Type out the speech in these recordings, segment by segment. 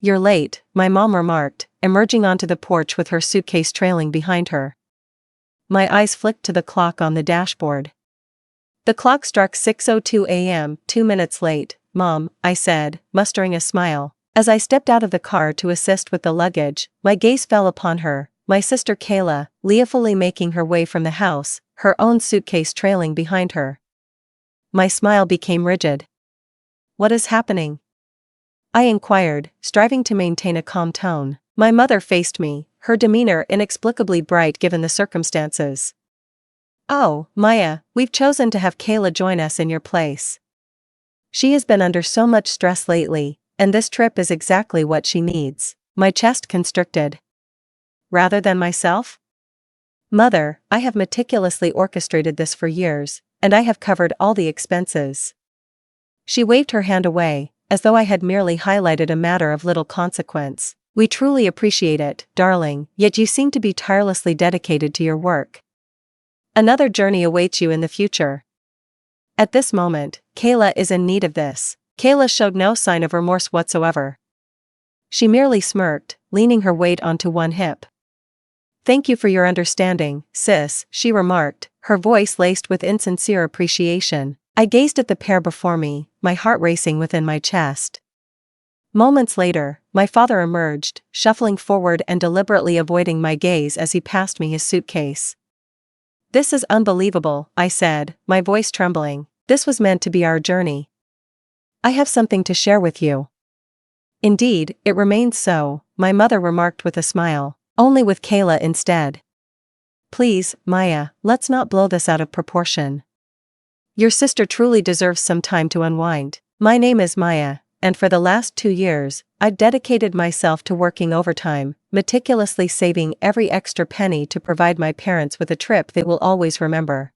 "You're late," my mom remarked, emerging onto the porch with her suitcase trailing behind her. My eyes flicked to the clock on the dashboard. The clock struck 6:02 a.m., 2 minutes late, Mom, I said, mustering a smile. As I stepped out of the car to assist with the luggage, my gaze fell upon her, my sister Kayla, leafully making her way from the house, her own suitcase trailing behind her. My smile became rigid. "What is happening?" I inquired, striving to maintain a calm tone. My mother faced me, her demeanor inexplicably bright given the circumstances. "Oh, Maya, we've chosen to have Kayla join us in your place. She has been under so much stress lately, and this trip is exactly what she needs." My chest constricted. "Rather than myself?" "Mother, I have meticulously orchestrated this for years, and I have covered all the expenses." She waved her hand away, as though I had merely highlighted a matter of little consequence. "We truly appreciate it, darling, yet you seem to be tirelessly dedicated to your work. Another journey awaits you in the future. At this moment, Kayla is in need of this." Kayla showed no sign of remorse whatsoever. She merely smirked, leaning her weight onto one hip. "Thank you for your understanding, sis," she remarked, her voice laced with insincere appreciation. I gazed at the pair before me, my heart racing within my chest. Moments later, my father emerged, shuffling forward and deliberately avoiding my gaze as he passed me his suitcase. "This is unbelievable," I said, my voice trembling. "This was meant to be our journey. I have something to share with you." "Indeed, it remains so," my mother remarked with a smile. "Only with Kayla instead. Please, Maya, let's not blow this out of proportion. Your sister truly deserves some time to unwind." My name is Maya, and for the last 2 years, I've dedicated myself to working overtime, meticulously saving every extra penny to provide my parents with a trip they will always remember.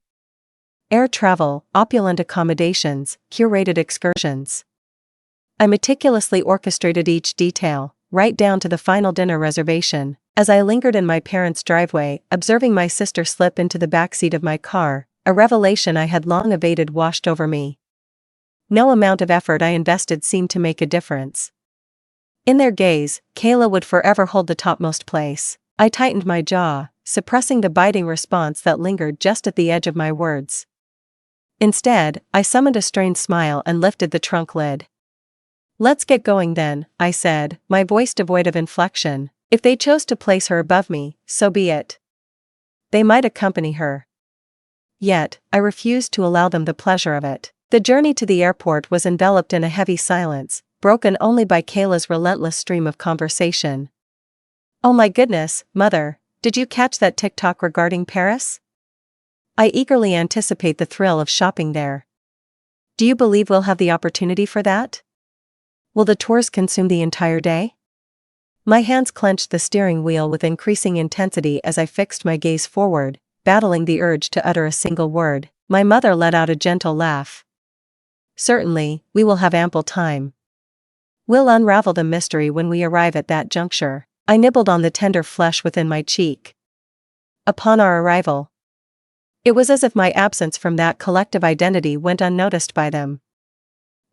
Air travel, opulent accommodations, curated excursions. I meticulously orchestrated each detail, right down to the final dinner reservation. As I lingered in my parents' driveway, observing my sister slip into the backseat of my car, a revelation I had long evaded washed over me. No amount of effort I invested seemed to make a difference. In their gaze, Kayla would forever hold the topmost place. I tightened my jaw, suppressing the biting response that lingered just at the edge of my words. Instead, I summoned a strained smile and lifted the trunk lid. "Let's get going then," I said, my voice devoid of inflection. If they chose to place her above me, so be it. They might accompany her. Yet, I refused to allow them the pleasure of it. The journey to the airport was enveloped in a heavy silence, broken only by Kayla's relentless stream of conversation. "Oh my goodness, Mother, did you catch that TikTok regarding Paris? I eagerly anticipate the thrill of shopping there. Do you believe we'll have the opportunity for that? Will the tours consume the entire day?" My hands clenched the steering wheel with increasing intensity as I fixed my gaze forward, battling the urge to utter a single word. My mother let out a gentle laugh. "Certainly, we will have ample time. We'll unravel the mystery when we arrive at that juncture." I nibbled on the tender flesh within my cheek. Upon our arrival, it was as if my absence from that collective identity went unnoticed by them.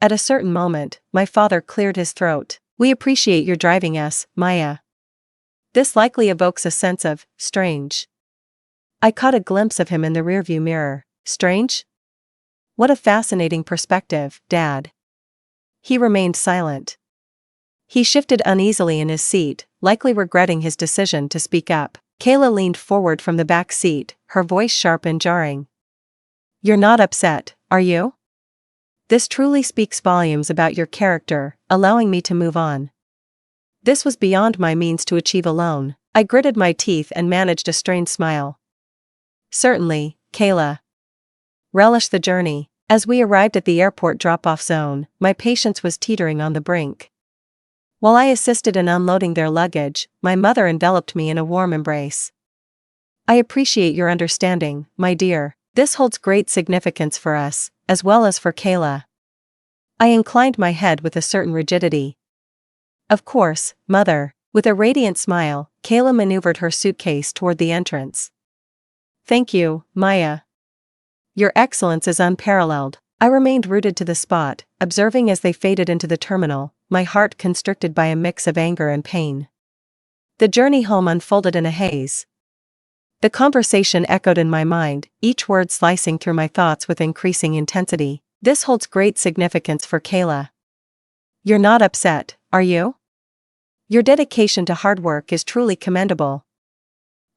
At a certain moment, my father cleared his throat. "We appreciate your driving us, Maya. This likely evokes a sense of strange." I caught a glimpse of him in the rearview mirror. Strange? What a fascinating perspective, Dad. He remained silent. He shifted uneasily in his seat, likely regretting his decision to speak up. Kayla leaned forward from the back seat, her voice sharp and jarring. "You're not upset, are you? This truly speaks volumes about your character, allowing me to move on." This was beyond my means to achieve alone. I gritted my teeth and managed a strained smile. "Certainly, Kayla. Relish the journey." As we arrived at the airport drop-off zone, my patience was teetering on the brink. While I assisted in unloading their luggage, my mother enveloped me in a warm embrace. "I appreciate your understanding, my dear. This holds great significance for us, as well as for Kayla." I inclined my head with a certain rigidity. "Of course, Mother." With a radiant smile, Kayla maneuvered her suitcase toward the entrance. "Thank you, Maya. Your excellence is unparalleled." I remained rooted to the spot, observing as they faded into the terminal, my heart constricted by a mix of anger and pain. The journey home unfolded in a haze. The conversation echoed in my mind, each word slicing through my thoughts with increasing intensity. This holds great significance for Kayla. You're not upset, are you? Your dedication to hard work is truly commendable.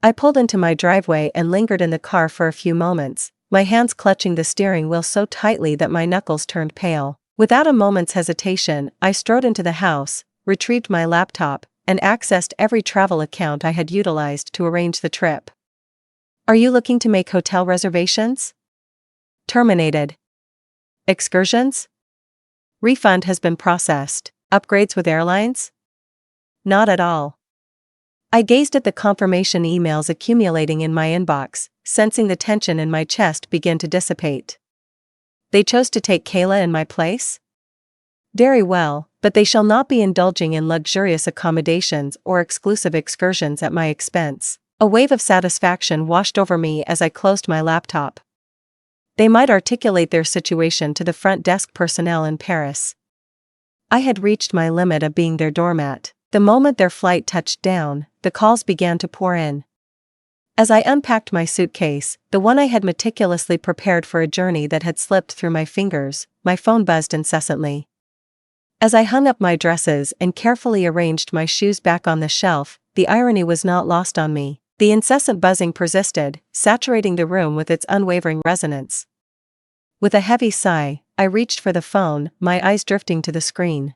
I pulled into my driveway and lingered in the car for a few moments, my hands clutching the steering wheel so tightly that my knuckles turned pale. Without a moment's hesitation, I strode into the house, retrieved my laptop, and accessed every travel account I had utilized to arrange the trip. Are you looking to make hotel reservations? Terminated. Excursions? Refund has been processed. Upgrades with airlines? Not at all. I gazed at the confirmation emails accumulating in my inbox, sensing the tension in my chest begin to dissipate. They chose to take Kayla in my place? Very well, but they shall not be indulging in luxurious accommodations or exclusive excursions at my expense. A wave of satisfaction washed over me as I closed my laptop. They might articulate their situation to the front desk personnel in Paris. I had reached my limit of being their doormat. The moment their flight touched down, the calls began to pour in. As I unpacked my suitcase, the one I had meticulously prepared for a journey that had slipped through my fingers, my phone buzzed incessantly. As I hung up my dresses and carefully arranged my shoes back on the shelf, the irony was not lost on me. The incessant buzzing persisted, saturating the room with its unwavering resonance. With a heavy sigh, I reached for the phone, my eyes drifting to the screen.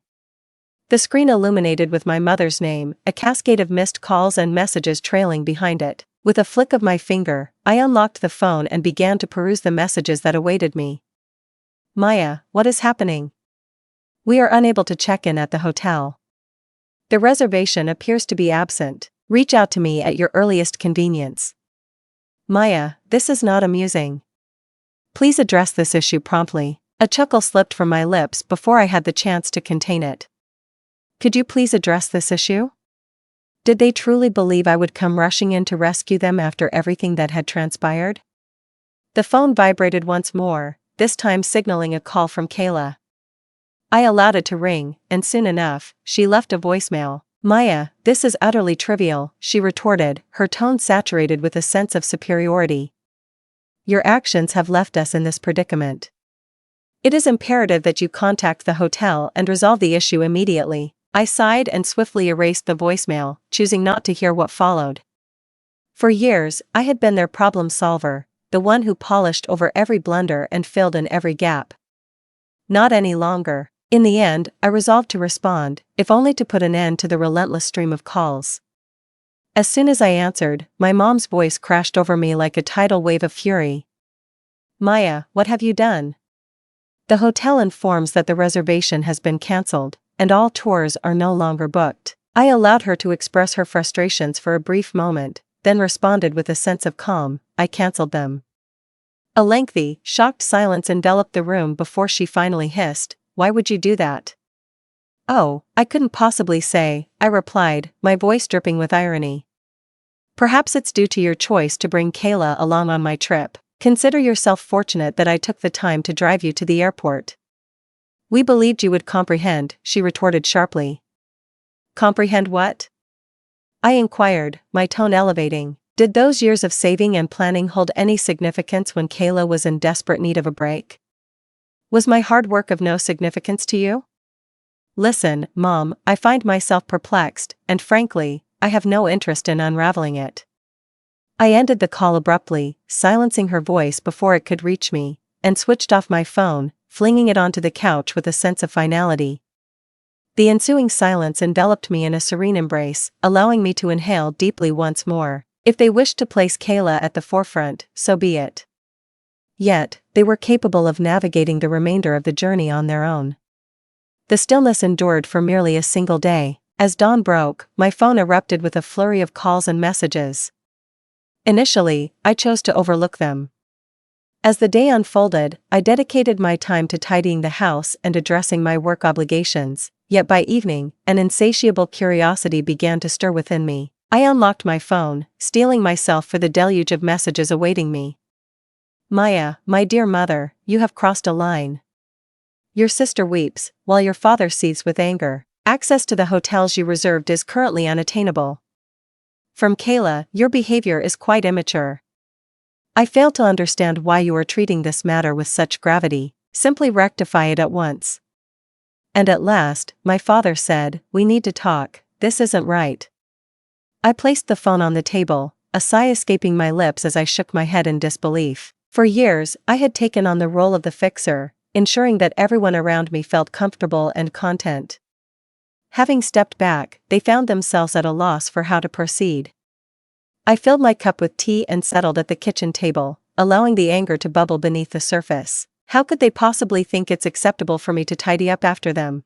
The screen illuminated with my mother's name, a cascade of missed calls and messages trailing behind it. With a flick of my finger, I unlocked the phone and began to peruse the messages that awaited me. Maya, what is happening? We are unable to check in at the hotel. The reservation appears to be absent. Reach out to me at your earliest convenience. Maya, this is not amusing. Please address this issue promptly. A chuckle slipped from my lips before I had the chance to contain it. Could you please address this issue? Did they truly believe I would come rushing in to rescue them after everything that had transpired? The phone vibrated once more, this time signaling a call from Kayla. I allowed it to ring, and soon enough, she left a voicemail. Maya, this is utterly trivial, she retorted, her tone saturated with a sense of superiority. Your actions have left us in this predicament. It is imperative that you contact the hotel and resolve the issue immediately. I sighed and swiftly erased the voicemail, choosing not to hear what followed. For years, I had been their problem solver, the one who polished over every blunder and filled in every gap. Not any longer. In the end, I resolved to respond, if only to put an end to the relentless stream of calls. As soon as I answered, my mom's voice crashed over me like a tidal wave of fury. Maya, what have you done? The hotel informs that the reservation has been cancelled, and all tours are no longer booked. I allowed her to express her frustrations for a brief moment, then responded with a sense of calm, I cancelled them. A lengthy, shocked silence enveloped the room before she finally hissed, why would you do that? Oh, I couldn't possibly say, I replied, my voice dripping with irony. Perhaps it's due to your choice to bring Kayla along on my trip. Consider yourself fortunate that I took the time to drive you to the airport. We believed you would comprehend, she retorted sharply. Comprehend what? I inquired, my tone elevating. Did those years of saving and planning hold any significance when Kayla was in desperate need of a break? Was my hard work of no significance to you? Listen, Mom, I find myself perplexed, and frankly, I have no interest in unraveling it. I ended the call abruptly, silencing her voice before it could reach me, and switched off my phone, flinging it onto the couch with a sense of finality. The ensuing silence enveloped me in a serene embrace, allowing me to inhale deeply once more. If they wished to place Kayla at the forefront, so be it. Yet, they were capable of navigating the remainder of the journey on their own. The stillness endured for merely a single day. As dawn broke, my phone erupted with a flurry of calls and messages. Initially, I chose to overlook them. As the day unfolded, I dedicated my time to tidying the house and addressing my work obligations, yet by evening, an insatiable curiosity began to stir within me. I unlocked my phone, steeling myself for the deluge of messages awaiting me. Maya, my dear mother, you have crossed a line. Your sister weeps, while your father seethes with anger. Access to the hotels you reserved is currently unattainable. From Kayla, your behavior is quite immature. I fail to understand why you are treating this matter with such gravity. Simply rectify it at once. And at last, my father said, we need to talk, this isn't right. I placed the phone on the table, a sigh escaping my lips as I shook my head in disbelief. For years, I had taken on the role of the fixer, ensuring that everyone around me felt comfortable and content. Having stepped back, they found themselves at a loss for how to proceed. I filled my cup with tea and settled at the kitchen table, allowing the anger to bubble beneath the surface. How could they possibly think it's acceptable for me to tidy up after them?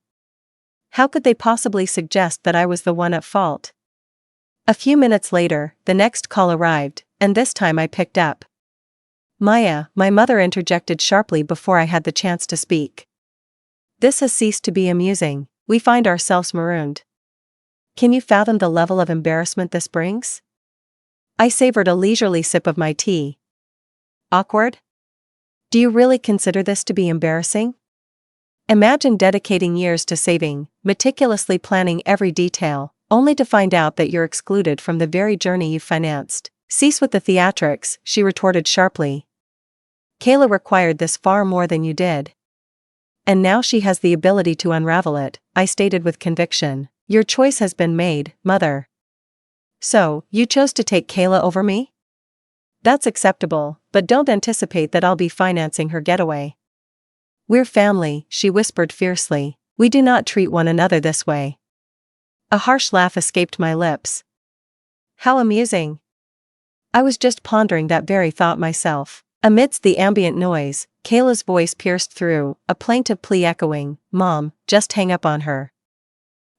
How could they possibly suggest that I was the one at fault? A few minutes later, the next call arrived, and this time I picked up. Maya, my mother interjected sharply before I had the chance to speak. This has ceased to be amusing, we find ourselves marooned. Can you fathom the level of embarrassment this brings? I savored a leisurely sip of my tea. Awkward? Do you really consider this to be embarrassing? Imagine dedicating years to saving, meticulously planning every detail, only to find out that you're excluded from the very journey you financed. Cease with the theatrics, she retorted sharply. Kayla required this far more than you did. And now she has the ability to unravel it, I stated with conviction. Your choice has been made, mother. So, you chose to take Kayla over me? That's acceptable, but don't anticipate that I'll be financing her getaway. We're family, she whispered fiercely. We do not treat one another this way. A harsh laugh escaped my lips. How amusing. I was just pondering that very thought myself. Amidst the ambient noise, Kayla's voice pierced through, a plaintive plea echoing, Mom, just hang up on her.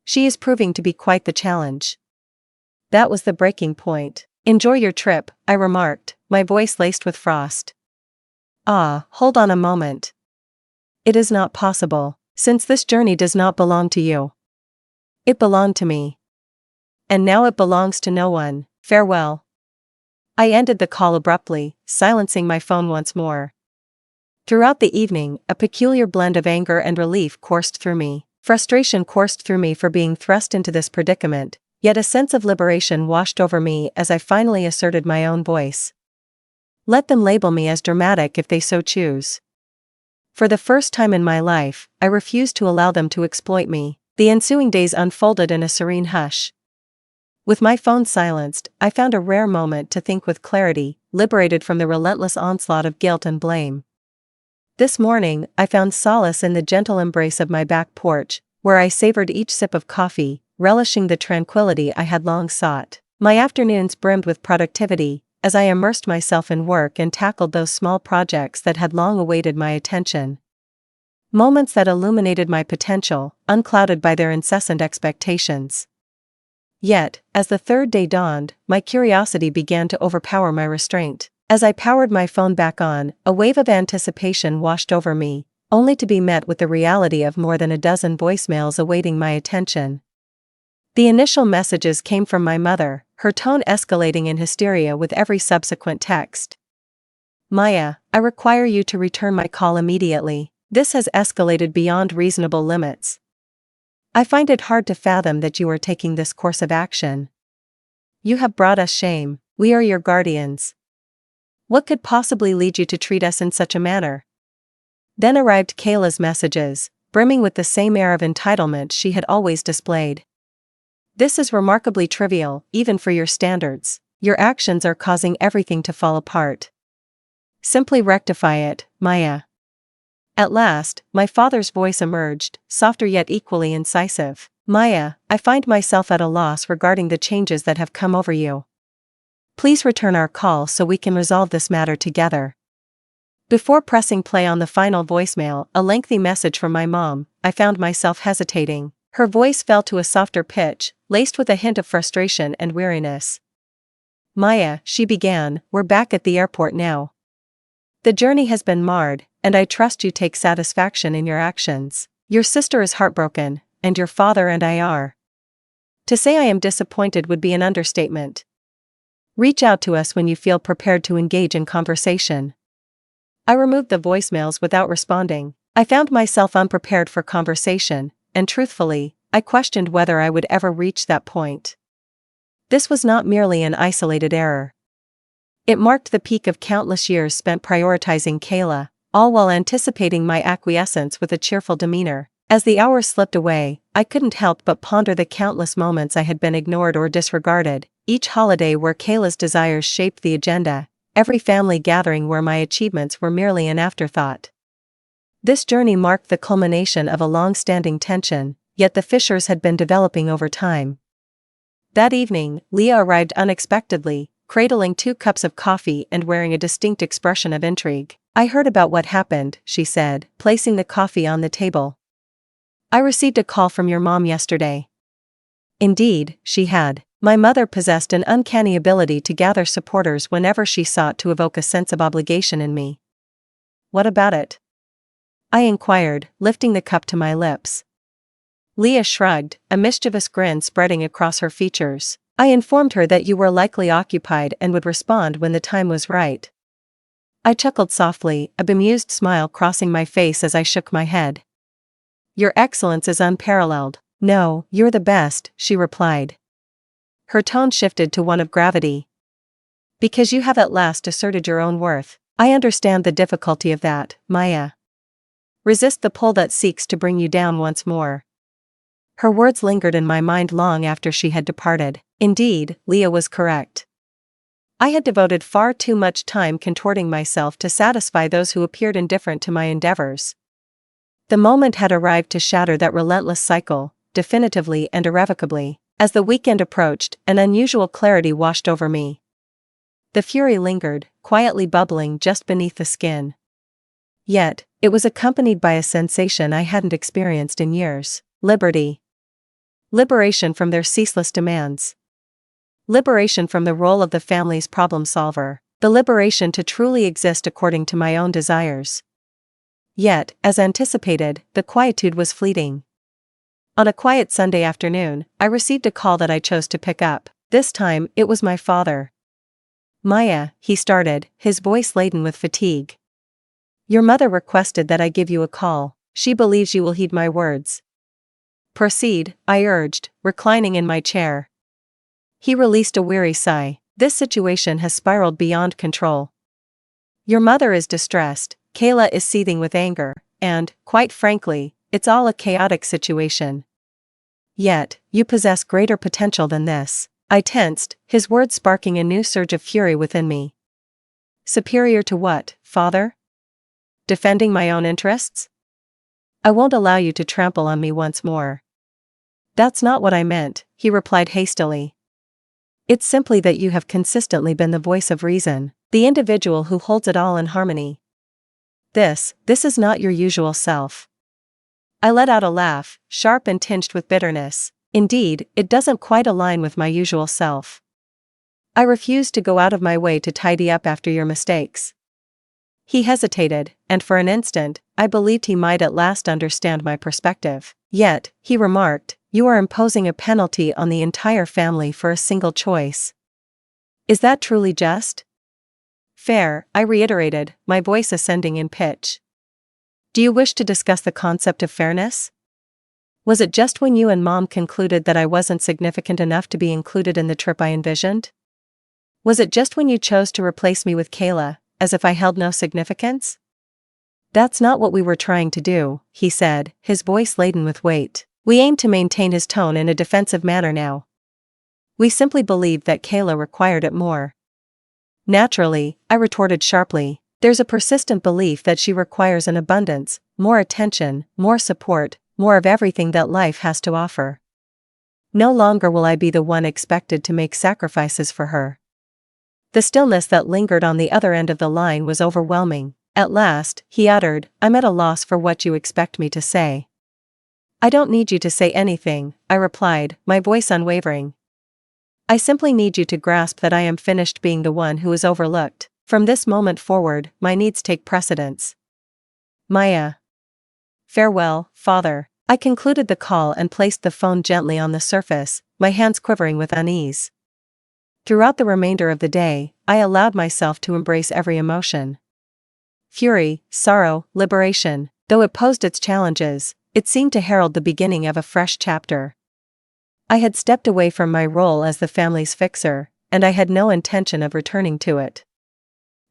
She is proving to be quite the challenge. That was the breaking point. Enjoy your trip, I remarked, my voice laced with frost. Ah, hold on a moment. It is not possible, since this journey does not belong to you. It belonged to me. And now it belongs to no one. Farewell. I ended the call abruptly, silencing my phone once more. Throughout the evening, a peculiar blend of anger and relief coursed through me. Frustration coursed through me for being thrust into this predicament, yet a sense of liberation washed over me as I finally asserted my own voice. Let them label me as dramatic if they so choose. For the first time in my life, I refused to allow them to exploit me. The ensuing days unfolded in a serene hush. With my phone silenced, I found a rare moment to think with clarity, liberated from the relentless onslaught of guilt and blame. This morning, I found solace in the gentle embrace of my back porch, where I savored each sip of coffee, relishing the tranquility I had long sought. My afternoons brimmed with productivity, as I immersed myself in work and tackled those small projects that had long awaited my attention. Moments that illuminated my potential, unclouded by their incessant expectations. Yet, as the third day dawned, my curiosity began to overpower my restraint. As I powered my phone back on, a wave of anticipation washed over me, only to be met with the reality of more than a dozen voicemails awaiting my attention. The initial messages came from my mother, her tone escalating in hysteria with every subsequent text. Maya, I require you to return my call immediately. This has escalated beyond reasonable limits. I find it hard to fathom that you are taking this course of action. You have brought us shame, we are your guardians. What could possibly lead you to treat us in such a manner? Then arrived Kayla's messages, brimming with the same air of entitlement she had always displayed. This is remarkably trivial, even for your standards. Your actions are causing everything to fall apart. Simply rectify it, Maya. At last, my father's voice emerged, softer yet equally incisive. Maya, I find myself at a loss regarding the changes that have come over you. Please return our call so we can resolve this matter together. Before pressing play on the final voicemail, a lengthy message from my mom, I found myself hesitating. Her voice fell to a softer pitch, laced with a hint of frustration and weariness. Maya, she began, we're back at the airport now. The journey has been marred, and I trust you take satisfaction in your actions. Your sister is heartbroken, and your father and I are. To say I am disappointed would be an understatement. Reach out to us when you feel prepared to engage in conversation. I removed the voicemails without responding. I found myself unprepared for conversation, and truthfully, I questioned whether I would ever reach that point. This was not merely an isolated error. It marked the peak of countless years spent prioritizing Kayla, all while anticipating my acquiescence with a cheerful demeanor. As the hours slipped away, I couldn't help but ponder the countless moments I had been ignored or disregarded, each holiday where Kayla's desires shaped the agenda, every family gathering where my achievements were merely an afterthought. This journey marked the culmination of a long-standing tension, yet the fissures had been developing over time. That evening, Leah arrived unexpectedly, cradling 2 cups of coffee and wearing a distinct expression of intrigue. "I heard about what happened," she said, placing the coffee on the table. "I received a call from your mom yesterday." Indeed, she had. My mother possessed an uncanny ability to gather supporters whenever she sought to evoke a sense of obligation in me. "What about it?" I inquired, lifting the cup to my lips. Leah shrugged, a mischievous grin spreading across her features. "I informed her that you were likely occupied and would respond when the time was right." I chuckled softly, a bemused smile crossing my face as I shook my head. "Your excellence is unparalleled." "No, you're the best," she replied. Her tone shifted to one of gravity. "Because you have at last asserted your own worth. I understand the difficulty of that, Maya. Resist the pull that seeks to bring you down once more." Her words lingered in my mind long after she had departed. Indeed, Leah was correct. I had devoted far too much time contorting myself to satisfy those who appeared indifferent to my endeavors. The moment had arrived to shatter that relentless cycle, definitively and irrevocably. As the weekend approached, an unusual clarity washed over me. The fury lingered, quietly bubbling just beneath the skin. Yet, it was accompanied by a sensation I hadn't experienced in years: liberty. Liberation from their ceaseless demands. Liberation from the role of the family's problem solver. The liberation to truly exist according to my own desires. Yet, as anticipated, the quietude was fleeting. On a quiet Sunday afternoon, I received a call that I chose to pick up. This time, it was my father. "Maya," he started, his voice laden with fatigue. "Your mother requested that I give you a call. She believes you will heed my words." "Proceed," I urged, reclining in my chair. He released a weary sigh. "This situation has spiraled beyond control. Your mother is distressed, Kayla is seething with anger, and, quite frankly, it's all a chaotic situation. Yet, you possess greater potential than this." I tensed, his words sparking a new surge of fury within me. "Superior to what, father? Defending my own interests? I won't allow you to trample on me once more." "That's not what I meant," he replied hastily. "It's simply that you have consistently been the voice of reason, the individual who holds it all in harmony. This is not your usual self." I let out a laugh, sharp and tinged with bitterness. "Indeed, it doesn't quite align with my usual self. I refuse to go out of my way to tidy up after your mistakes." He hesitated, and for an instant, I believed he might at last understand my perspective. "Yet," he remarked, "you are imposing a penalty on the entire family for a single choice. Is that truly just?" "Fair," I reiterated, my voice ascending in pitch. "Do you wish to discuss the concept of fairness? Was it just when you and Mom concluded that I wasn't significant enough to be included in the trip I envisioned? Was it just when you chose to replace me with Kayla, as if I held no significance?" "That's not what we were trying to do," he said, his voice laden with weight. We aimed to maintain his tone in a defensive manner now. "We simply believed that Kayla required it more." "Naturally," I retorted sharply, "there's a persistent belief that she requires an abundance, more attention, more support, more of everything that life has to offer. No longer will I be the one expected to make sacrifices for her." The stillness that lingered on the other end of the line was overwhelming. At last, he uttered, "I'm at a loss for what you expect me to say." "I don't need you to say anything," I replied, my voice unwavering. "I simply need you to grasp that I am finished being the one who is overlooked. From this moment forward, my needs take precedence. Maya. Farewell, father." I concluded the call and placed the phone gently on the surface, my hands quivering with unease. Throughout the remainder of the day, I allowed myself to embrace every emotion. Fury, sorrow, liberation. Though it posed its challenges, It seemed to herald the beginning of a fresh chapter. I had stepped away from my role as the family's fixer, and I had no intention of returning to it.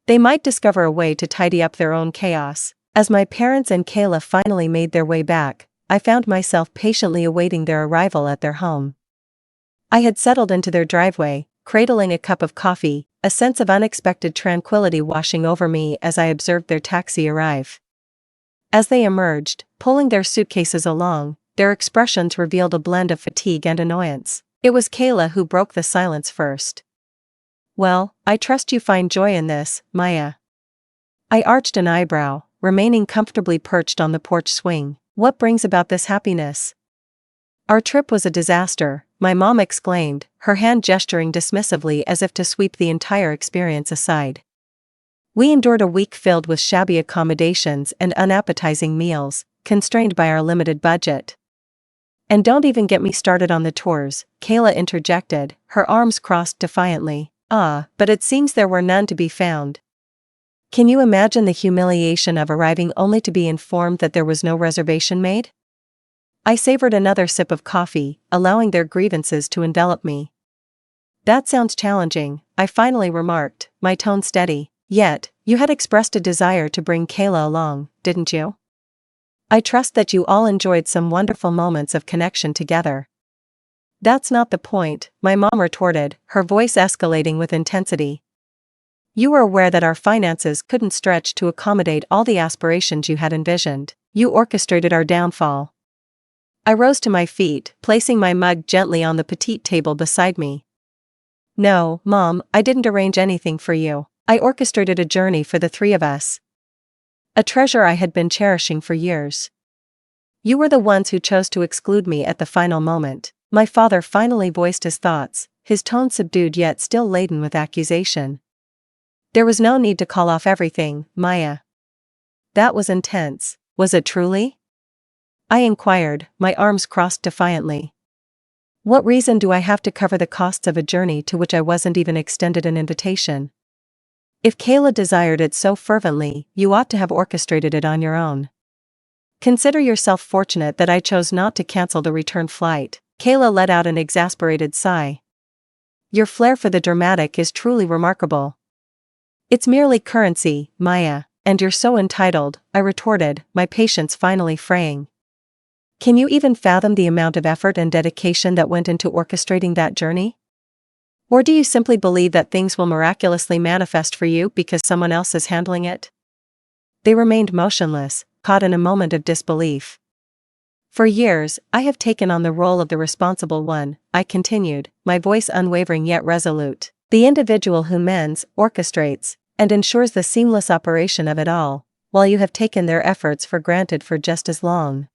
They might discover a way to tidy up their own chaos. As my parents and Kayla finally made their way back, I found myself patiently awaiting their arrival at their home. I had settled into their driveway, cradling a cup of coffee, a sense of unexpected tranquility washing over me as I observed their taxi arrive. As they emerged, pulling their suitcases along, their expressions revealed a blend of fatigue and annoyance. It was Kayla who broke the silence first. "Well, I trust you find joy in this, Maya." I arched an eyebrow, remaining comfortably perched on the porch swing. "What brings about this happiness?" "Our trip was a disaster," my mom exclaimed, her hand gesturing dismissively as if to sweep the entire experience aside. "We endured a week filled with shabby accommodations and unappetizing meals, constrained by our limited budget." "And don't even get me started on the tours," Kayla interjected, her arms crossed defiantly. "Ah, but it seems there were none to be found." Can you imagine the humiliation of arriving only to be informed that there was no reservation made? I savored another sip of coffee, allowing their grievances to envelop me. "That sounds challenging," I finally remarked, my tone steady. "Yet, you had expressed a desire to bring Kayla along, didn't you? I trust that you all enjoyed some wonderful moments of connection together." "That's not the point," my mom retorted, her voice escalating with intensity. "You were aware that our finances couldn't stretch to accommodate all the aspirations you had envisioned. You orchestrated our downfall." I rose to my feet, placing my mug gently on the petite table beside me. "No, Mom, I didn't arrange anything for you. I orchestrated a journey for the three of us. A treasure I had been cherishing for years. You were the ones who chose to exclude me at the final moment." My father finally voiced his thoughts, his tone subdued yet still laden with accusation. "There was no need to call off everything, Maya." That was intense. Was it truly? I inquired, my arms crossed defiantly. What reason do I have to cover the costs of a journey to which I wasn't even extended an invitation? If Kayla desired it so fervently, you ought to have orchestrated it on your own. Consider yourself fortunate that I chose not to cancel the return flight. Kayla let out an exasperated sigh. Your flair for the dramatic is truly remarkable. It's merely currency, Maya, and you're so entitled, I retorted, my patience finally fraying. Can you even fathom the amount of effort and dedication that went into orchestrating that journey? Or do you simply believe that things will miraculously manifest for you because someone else is handling it? They remained motionless, caught in a moment of disbelief. For years, I have taken on the role of the responsible one, I continued, my voice unwavering yet resolute. The individual who mends, orchestrates, and ensures the seamless operation of it all, while you have taken their efforts for granted for just as long.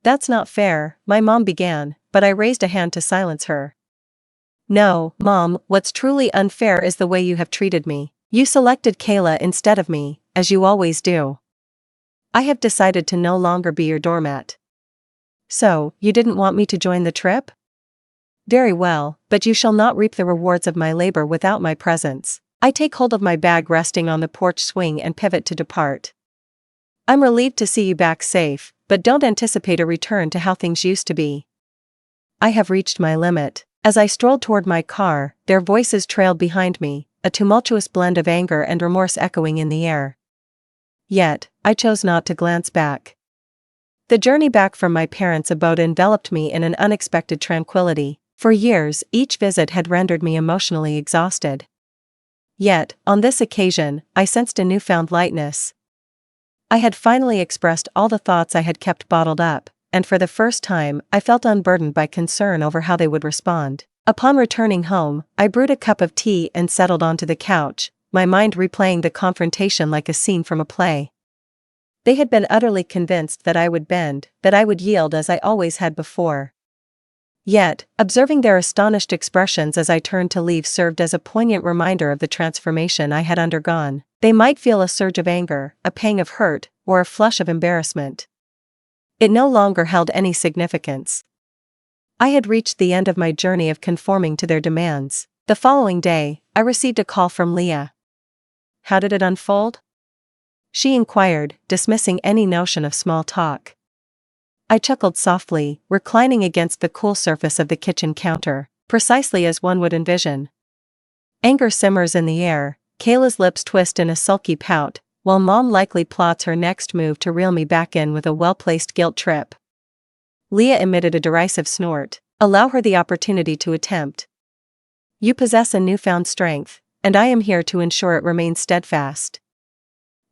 That's not fair, my mom began, but I raised a hand to silence her. No, Mom, what's truly unfair is the way you have treated me. You selected Kayla instead of me, as you always do. I have decided to no longer be your doormat. So, you didn't want me to join the trip? Very well, but you shall not reap the rewards of my labor without my presence. I take hold of my bag resting on the porch swing and pivot to depart. I'm relieved to see you back safe, but don't anticipate a return to how things used to be. I have reached my limit. As I strolled toward my car, their voices trailed behind me, a tumultuous blend of anger and remorse echoing in the air. Yet, I chose not to glance back. The journey back from my parents' abode enveloped me in an unexpected tranquility. For years, each visit had rendered me emotionally exhausted. Yet, on this occasion, I sensed a newfound lightness. I had finally expressed all the thoughts I had kept bottled up, and for the first time, I felt unburdened by concern over how they would respond. Upon returning home, I brewed a cup of tea and settled onto the couch, my mind replaying the confrontation like a scene from a play. They had been utterly convinced that I would bend, that I would yield as I always had before. Yet, observing their astonished expressions as I turned to leave served as a poignant reminder of the transformation I had undergone. They might feel a surge of anger, a pang of hurt, or a flush of embarrassment. It no longer held any significance. I had reached the end of my journey of conforming to their demands. The following day, I received a call from Leah. How did it unfold? She inquired, dismissing any notion of small talk. I chuckled softly, reclining against the cool surface of the kitchen counter, precisely as one would envision. Anger simmers in the air, Kayla's lips twist in a sulky pout, while Mom likely plots her next move to reel me back in with a well-placed guilt trip. Leah emitted a derisive snort. Allow her the opportunity to attempt. You possess a newfound strength, and I am here to ensure it remains steadfast.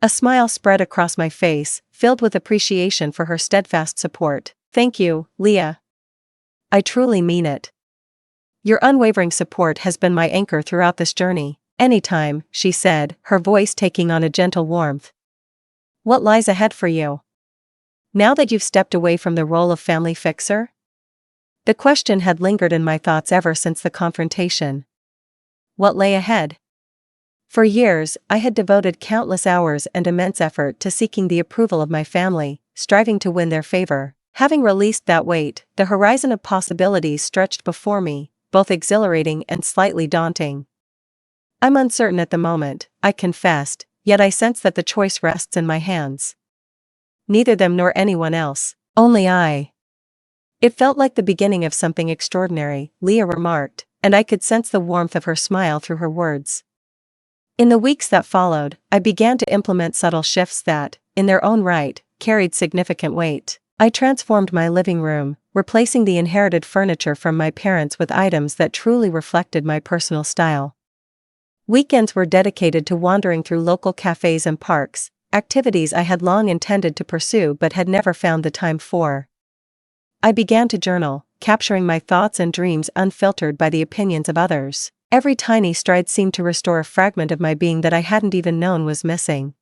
A smile spread across my face, filled with appreciation for her steadfast support. Thank you, Leah. I truly mean it. Your unwavering support has been my anchor throughout this journey. Anytime, she said, her voice taking on a gentle warmth. What lies ahead for you? Now that you've stepped away from the role of family fixer? The question had lingered in my thoughts ever since the confrontation. What lay ahead? For years, I had devoted countless hours and immense effort to seeking the approval of my family, striving to win their favor. Having released that weight, the horizon of possibilities stretched before me, both exhilarating and slightly daunting. I'm uncertain at the moment, I confessed, yet I sense that the choice rests in my hands. Neither them nor anyone else, only I. It felt like the beginning of something extraordinary, Leah remarked, and I could sense the warmth of her smile through her words. In the weeks that followed, I began to implement subtle shifts that, in their own right, carried significant weight. I transformed my living room, replacing the inherited furniture from my parents with items that truly reflected my personal style. Weekends were dedicated to wandering through local cafes and parks, activities I had long intended to pursue but had never found the time for. I began to journal, capturing my thoughts and dreams unfiltered by the opinions of others. Every tiny stride seemed to restore a fragment of my being that I hadn't even known was missing.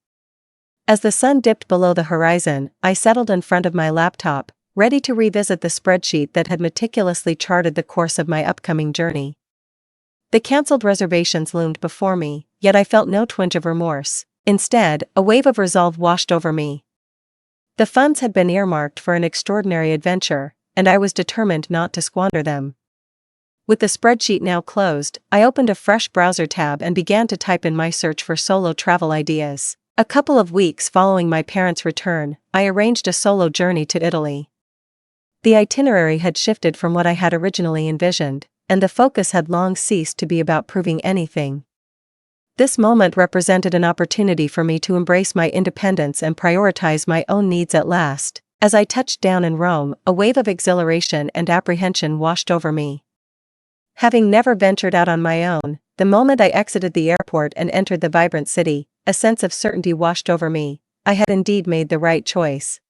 As the sun dipped below the horizon, I settled in front of my laptop, ready to revisit the spreadsheet that had meticulously charted the course of my upcoming journey. The cancelled reservations loomed before me, yet I felt no twinge of remorse. Instead, a wave of resolve washed over me. The funds had been earmarked for an extraordinary adventure, and I was determined not to squander them. With the spreadsheet now closed, I opened a fresh browser tab and began to type in my search for solo travel ideas. A couple of weeks following my parents' return, I arranged a solo journey to Italy. The itinerary had shifted from what I had originally envisioned, and the focus had long ceased to be about proving anything. This moment represented an opportunity for me to embrace my independence and prioritize my own needs at last. As I touched down in Rome, a wave of exhilaration and apprehension washed over me. Having never ventured out on my own, the moment I exited the airport and entered the vibrant city, a sense of certainty washed over me. I had indeed made the right choice.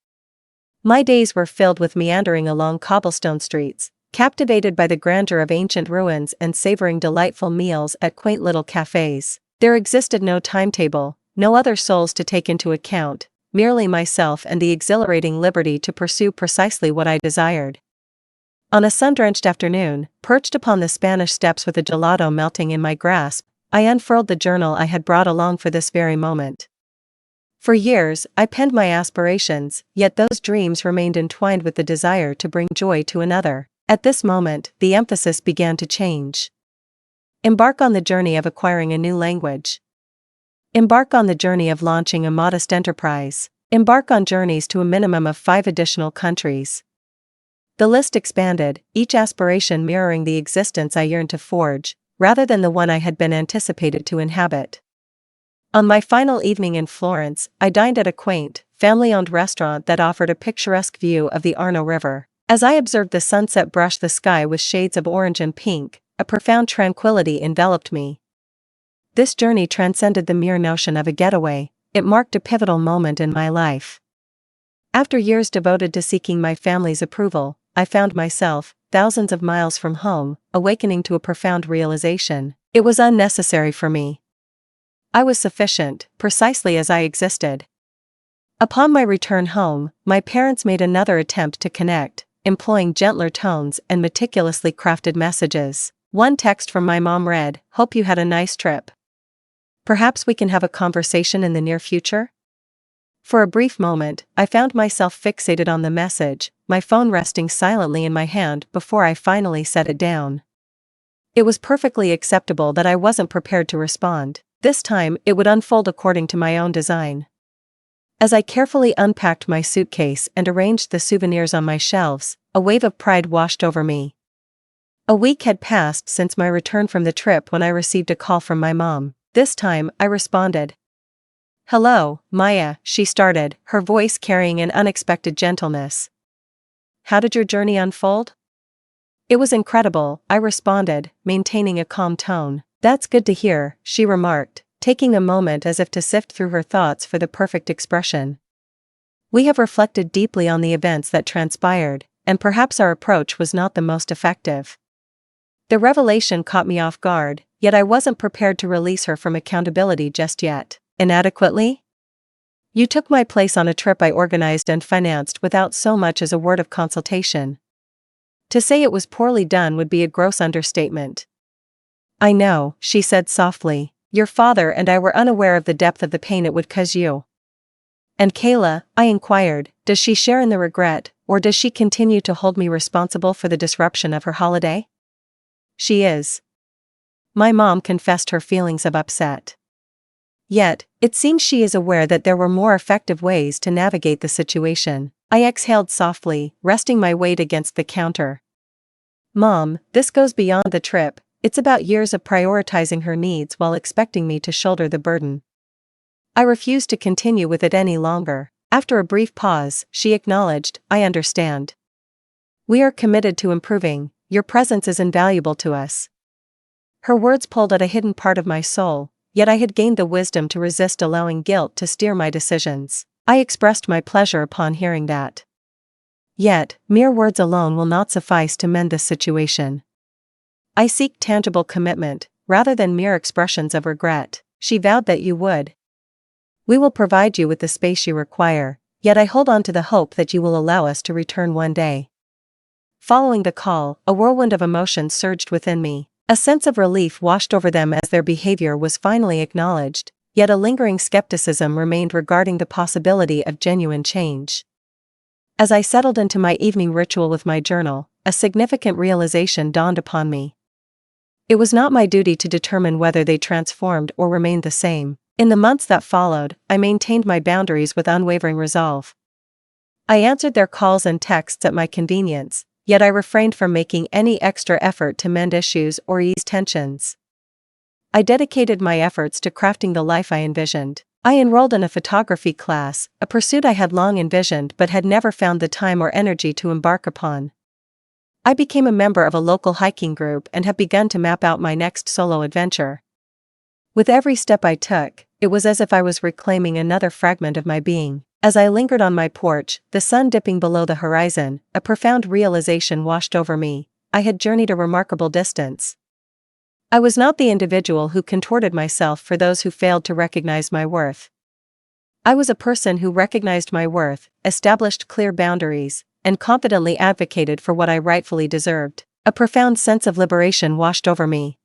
My days were filled with meandering along cobblestone streets, captivated by the grandeur of ancient ruins and savoring delightful meals at quaint little cafes. There existed no timetable, no other souls to take into account, merely myself and the exhilarating liberty to pursue precisely what I desired. On a sun-drenched afternoon, perched upon the Spanish steps with a gelato melting in my grasp, I unfurled the journal I had brought along for this very moment. For years, I penned my aspirations, yet those dreams remained entwined with the desire to bring joy to another. At this moment, the emphasis began to change. Embark on the journey of acquiring a new language. Embark on the journey of launching a modest enterprise. Embark on journeys to a minimum of 5 additional countries. The list expanded, each aspiration mirroring the existence I yearned to forge, rather than the one I had been anticipated to inhabit. On my final evening in Florence, I dined at a quaint, family-owned restaurant that offered a picturesque view of the Arno River. As I observed the sunset brush the sky with shades of orange and pink, a profound tranquility enveloped me. This journey transcended the mere notion of a getaway. It marked a pivotal moment in my life. After years devoted to seeking my family's approval, I found myself, thousands of miles from home, awakening to a profound realization. It was unnecessary for me. I was sufficient, precisely as I existed. Upon my return home, my parents made another attempt to connect, employing gentler tones and meticulously crafted messages. One text from my mom read, "Hope you had a nice trip. Perhaps we can have a conversation in the near future?" For a brief moment, I found myself fixated on the message, my phone resting silently in my hand before I finally set it down. It was perfectly acceptable that I wasn't prepared to respond. This time, it would unfold according to my own design. As I carefully unpacked my suitcase and arranged the souvenirs on my shelves, a wave of pride washed over me. A week had passed since my return from the trip when I received a call from my mom. This time, I responded. "Hello, Maya," she started, her voice carrying an unexpected gentleness. "How did your journey unfold?" "It was incredible," I responded, maintaining a calm tone. "That's good to hear," she remarked, taking a moment as if to sift through her thoughts for the perfect expression. "We have reflected deeply on the events that transpired, and perhaps our approach was not the most effective." The revelation caught me off guard, yet I wasn't prepared to release her from accountability just yet. "Inadequately? You took my place on a trip I organized and financed without so much as a word of consultation. To say it was poorly done would be a gross understatement." "I know," she said softly. "Your father and I were unaware of the depth of the pain it would cause you." "And Kayla," I inquired, "does she share in the regret, or does she continue to hold me responsible for the disruption of her holiday?" "She is." My mom confessed her feelings of upset. "Yet, it seems she is aware that there were more effective ways to navigate the situation." I exhaled softly, resting my weight against the counter. "Mom, this goes beyond the trip. It's about years of prioritizing her needs while expecting me to shoulder the burden." I refused to continue with it any longer. After a brief pause, she acknowledged, "I understand. We are committed to improving. Your presence is invaluable to us." Her words pulled at a hidden part of my soul, yet I had gained the wisdom to resist allowing guilt to steer my decisions. I expressed my pleasure upon hearing that. "Yet, mere words alone will not suffice to mend this situation. I seek tangible commitment, rather than mere expressions of regret." She vowed that you would. "We will provide you with the space you require, yet I hold on to the hope that you will allow us to return one day." Following the call, a whirlwind of emotions surged within me. A sense of relief washed over them as their behavior was finally acknowledged, yet a lingering skepticism remained regarding the possibility of genuine change. As I settled into my evening ritual with my journal, a significant realization dawned upon me. It was not my duty to determine whether they transformed or remained the same. In the months that followed, I maintained my boundaries with unwavering resolve. I answered their calls and texts at my convenience, yet I refrained from making any extra effort to mend issues or ease tensions. I dedicated my efforts to crafting the life I envisioned. I enrolled in a photography class, a pursuit I had long envisioned but had never found the time or energy to embark upon. I became a member of a local hiking group and have begun to map out my next solo adventure. With every step I took, it was as if I was reclaiming another fragment of my being. As I lingered on my porch, the sun dipping below the horizon, a profound realization washed over me. I had journeyed a remarkable distance. I was not the individual who contorted myself for those who failed to recognize my worth. I was a person who recognized my worth, established clear boundaries, and confidently advocated for what I rightfully deserved. A profound sense of liberation washed over me.